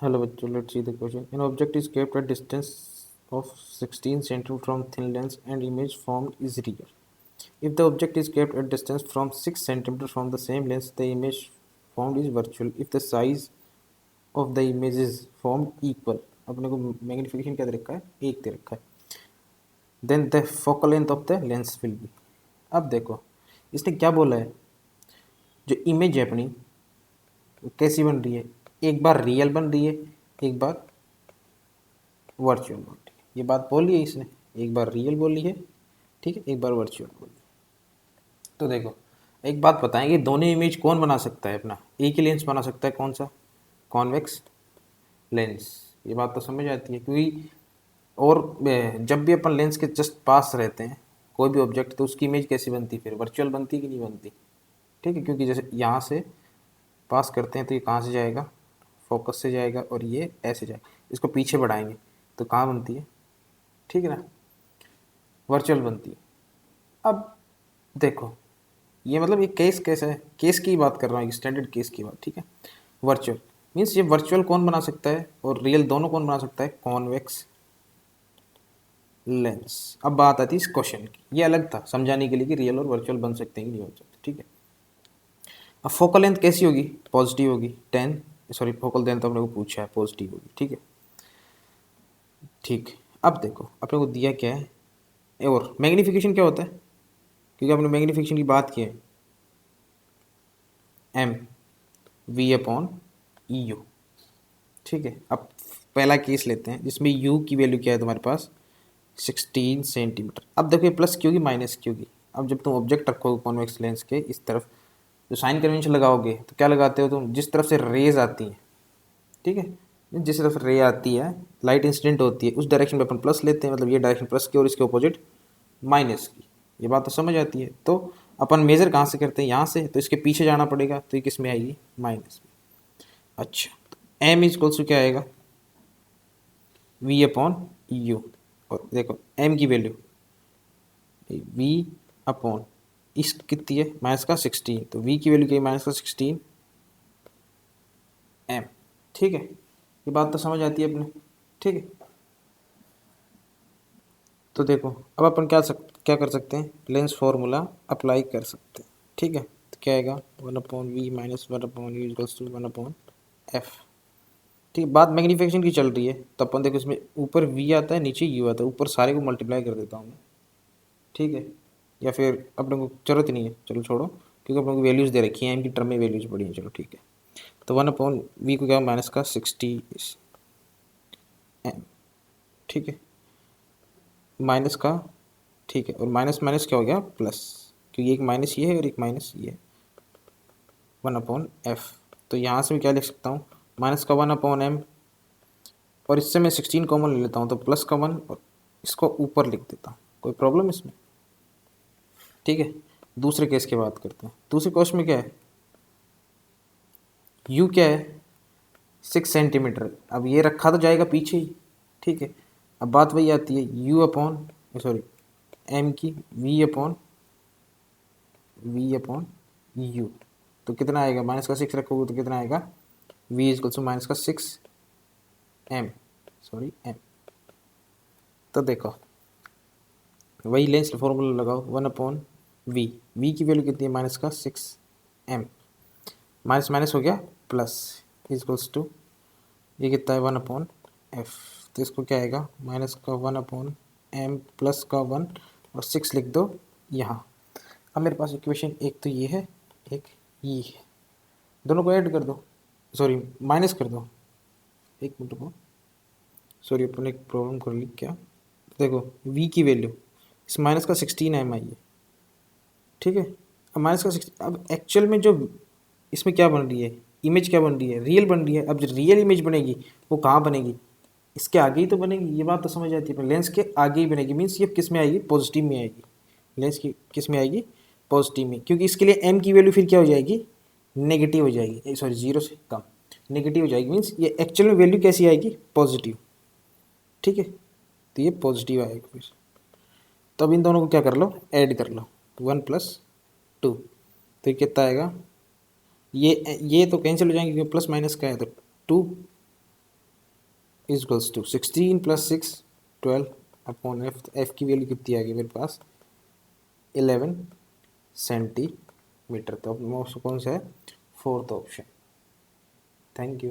Hello bachcho, let's see the question. An object is kept at distance of 16 cm from thin lens and image formed is real. If the object is kept at distance from 6 cm from the same lens, the image formed is virtual. If the size of the image is formed equal, अपने को magnification क्या दे रखा है, एक दे रखा है, then the focal length of the lens will be. अब देखो इसने क्या बोला है, जो इमेज है अपनी वो कैसी बन रही है, एक बार रियल बन रही है, एक बार वर्चुअल बन रही है. ये बात बोली है इसने, एक बार रियल बोली है, ठीक है, एक बार वर्चुअल बोली है. तो देखो एक बात बताएंगे, दोनों इमेज कौन बना सकता है, अपना एक ही लेंस बना सकता है, कौन सा, कॉन्वेक्स लेंस. ये बात तो समझ आती है, क्योंकि और जब भी अपन लेंस के जस्ट पास रहते हैं कोई भी ऑब्जेक्ट, तो उसकी इमेज कैसी बनती, फिर वर्चुअल बनती कि नहीं बनती. ठीक है, क्योंकि जैसे यहाँ से पास करते हैं तो ये कहाँ से जाएगा, फोकस से जाएगा, और ये ऐसे जाएगा, इसको पीछे बढ़ाएंगे तो कहाँ बनती है, ठीक है ना, वर्चुअल बनती है. अब देखो ये मतलब ये केस कैसा है, केस की बात कर रहा हूँ, स्टैंडर्ड केस की बात, ठीक है. वर्चुअल मीन्स ये वर्चुअल कौन बना सकता है और रियल दोनों कौन बना सकता है, कॉन्वेक्स लेंस. अब बात आती है इस क्वेश्चन की, ये अलग था समझाने के लिए कि रियल और वर्चुअल बन सकते हैं कि नहीं बन सकते, ठीक है. अब फोकल लेंथ कैसी होगी, पॉजिटिव होगी, 10, सॉरी फोकल लेंथ अपने को पूछा है, पॉजिटिव होगी, ठीक है. ठीक, अब देखो अपने को दिया क्या है, और मैग्नीफिकेशन क्या होता है, क्योंकि आपने मैग्नीफिकेशन की बात की है, एम वी अपॉन यू. ठीक है, अब पहला केस लेते हैं जिसमें यू की वैल्यू क्या है तुम्हारे पास, 16 सेंटीमीटर. अब देखो प्लस क्यू की माइनस क्यू की. अब जब तुम ऑब्जेक्ट रखोगे कॉन्वेक्स लेंस के इस तरफ, जो साइन कन्वेंशन लगाओगे तो क्या लगाते हो तुम, जिस तरफ से रेज आती हैं, ठीक है, जिस तरफ रे आती है, लाइट इंसिडेंट होती है, उस डायरेक्शन में अपन प्लस लेते हैं, मतलब ये डायरेक्शन प्लस की और इसके ऑपोजिट माइनस की. ये बात तो समझ आती है. तो अपन मेजर कहाँ से करते हैं, यहाँ से, तो इसके पीछे जाना पड़ेगा, तो ये किस में आएगी, माइनस में. अच्छा, तो एम इज इक्वल्स टू क्या आएगा, वी अपॉन यू. और देखो एम की वैल्यू वी अपॉन इस कितनी है, माइनस का 16, तो वी की वैल्यू क्या है, माइनस का 16 एम. ठीक है, ये बात तो समझ आती है अपने, ठीक है. तो देखो अब अपन क्या कर सकते हैं, लेंस फार्मूला अप्लाई कर सकते हैं, ठीक है. तो क्या आएगा, 1/v minus 1/u equals to 1/f. ठीक, बात मैग्नीफिकेशन की चल रही है, तो अपन देखो इसमें ऊपर v आता है, नीचे u आता है, ऊपर सारे को मल्टीप्लाई कर देता हूँ मैं, ठीक है, या फिर अपने को जरूरत ही नहीं है, चलो छोड़ो, क्योंकि अपने को वैल्यूज़ दे रखी हैं, इनकी टर्म में वैल्यूज़ पड़ी हैं, चलो ठीक है. तो 1/v को क्या, माइनस का 60 एम, ठीक है, माइनस का, ठीक है, और माइनस माइनस क्या हो गया, प्लस, क्योंकि एक माइनस ये है और एक माइनस ये है, 1/f. तो यहाँ से मैं क्या लिख सकता हूँ, माइनस का 1/m, और इससे मैं 16 कॉमन ले लेता हूँ, तो प्लस का 1, और इसको ऊपर लिख देता हूँ, कोई प्रॉब्लम इसमें, ठीक है. दूसरे केस की बात करते हैं. दूसरे केस में क्या है, u क्या है, 6 सेंटीमीटर. अब ये रखा तो जाएगा पीछे ही, ठीक है. अब बात वही आती है, u अपॉन, सॉरी, m की v अपॉन u. तो कितना आएगा, माइनस का 6 रखोगे तो कितना आएगा, v इज टू माइनस का 6 m, सॉरी m. तो देखो वही लेंस फॉर्मूला लगाओ, 1/v, v की वैल्यू कितनी है, माइनस का 6m, माइनस माइनस हो गया प्लस, इजक्वल्स टू ये कितना है, 1/f. तो इसको क्या आएगा, माइनस का 1/m प्लस का 1, और 6 लिख दो यहाँ. अब मेरे पास इक्वेशन एक तो ये है, एक ये है, दोनों को ऐड कर दो, सॉरी माइनस कर दो, एक मिनट को, सॉरी अपन एक प्रॉब्लम कर ली क्या. देखो v की वैल्यू इस माइनस का 16 एम आई है, ठीक है. अब माइनस का 16, अब एक्चुअल में जो इसमें क्या बन रही है, इमेज क्या बन रही है, रियल बन रही है. अब जो रियल इमेज बनेगी वो कहाँ बनेगी, इसके आगे ही तो बनेगी. ये बात तो समझ आती है, लेंस के आगे ही बनेगी, मीन्स ये किस में आएगी, पॉजिटिव में आएगी, लेंस की किस में आएगी, पॉजिटिव में, क्योंकि इसके लिए एम की वैल्यू फिर क्या हो जाएगी, नेगेटिव हो जाएगी, सॉरी जीरो से कम, नेगेटिव हो जाएगी, मीन्स ये एक्चुअल में वैल्यू कैसी आएगी, पॉजिटिव, ठीक है. तो ये पॉजिटिव आएगा फिर. तब इन दोनों को क्या कर लो, ऐड कर लो, 1+2, तो ये कितना आएगा, ये तो कैंसिल हो जाएंगे क्योंकि प्लस माइनस का है, तो 2 is equals to 16 plus 6 12 upon f. F की वैल्यू कितनी आ गई मेरे पास 11 सेंटीमीटर। तो अब कौन सा है फोर्थ ऑप्शन। Thank you.